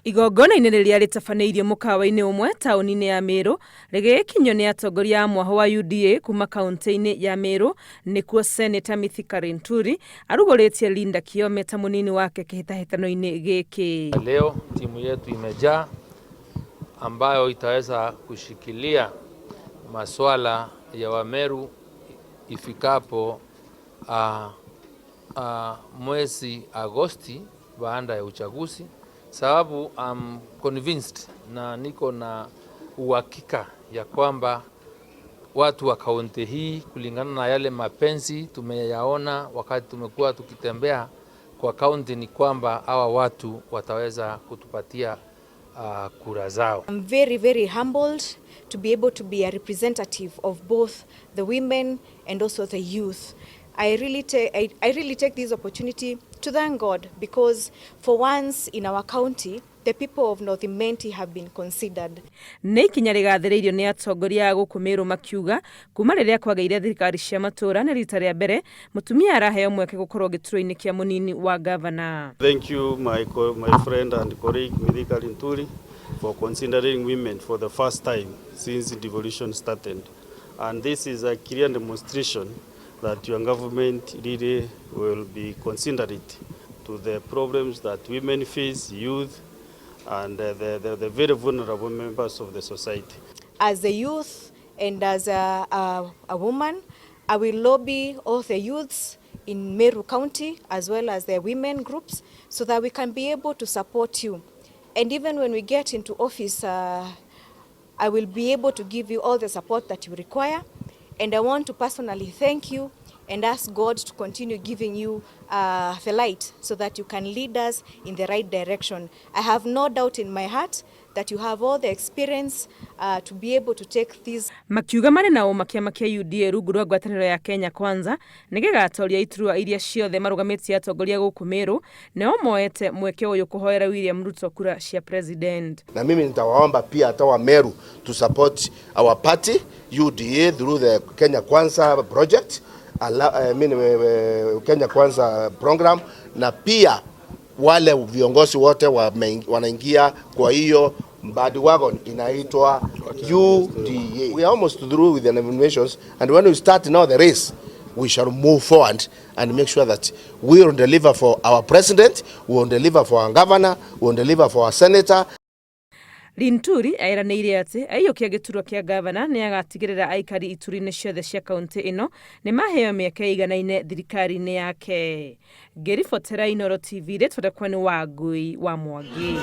Igongona-inĩ rĩrĩa rĩtabanĩirio mũkawa-inĩ ũmwe taũni-inĩ ya Meru rĩgĩkinywo nĩ atongoria a mwahũ wa UDA kuma kaunti-inĩ ya Meru nĩkuo Seneta Mithika Linturi arugũrĩtie Linda Kiome ta mũnini wake kĩhĩtahĩtano-inĩ gĩkĩ. Leo timu yetu imejaa ambayo itaweza kushikilia masuala ya Wameru ifikapo mwezi Agosti baada ya uchaguzi, sababu I'm convinced na niko na uhakika ya kwamba watu wa kaunti hii, kulingana na yale mapenzi tumeyaona wakati tumekuwa tukitembea kwa kaunti, ni kwamba hawa watu wataweza kutupatia kura zao. I'm very humbled to be able to be a representative of both the women and also the youth. I really take this opportunity to thank God, because for once in our county the people of North Imenti have been considered. Nĩ ikinya rĩgathĩrĩirio nĩ atongoria a gũkũ Meru makiuga kuma rĩrĩa kwagĩire thirikari cia matũra nĩ rita rĩa mbere mũtumia araheo mweke gũkorwo gĩturwa-inĩ kĩa mũnini wa ngabana. Thank you my friend and colleague Mithika Linturi for considering women for the first time since devolution started, and this is a clear demonstration that your government really will be considerate to the problems that women face, youth, and the very vulnerable members of the society. As a youth and as a woman, I will lobby all the youths in Meru County as well as the women groups so that we can be able to support you. And even when we get into office, I will be able to give you all the support that you require. And I want to personally thank you and ask God to continue giving you the light so that you can lead us in the right direction. I have no doubt in my heart that you have all the experience to be able to take these. Makiuga marĩ na ũma kĩama kĩa UDA rungu rwa ngwatanĩro ya Kenya Kwanza nĩgĩgatoria iturwa iria ciothe marũgamĩtie atongoria gũkũ Meru nĩo moete mweke ũyũ kũhoera William Ruto kura cia president. Na mimi nitawaomba pia hata wa Meru to support our party UDA through the Kenya Kwanza project, Kenya Kwanza program, na pia wale viongozi wote wanaingia kwa hiyo bandwagon inaitwa UDA. We are almost through with the nominations, and when we start now the race, we shall move forward and make sure that we will deliver for our president, we will deliver for our governor, we will deliver for our senator. Linturi airanĩire atĩ aiyũkia gĩturwa kĩa ngavana nĩ agatigĩrĩra aikari ituri-inĩ ciothe cia kaunti ĩno nĩ maheo mĩeke ĩiganaine thirikari-inĩ yake. Ngĩribotera Inooro TV, rĩtwa rĩakwa nĩ Wangui wa Mwangi.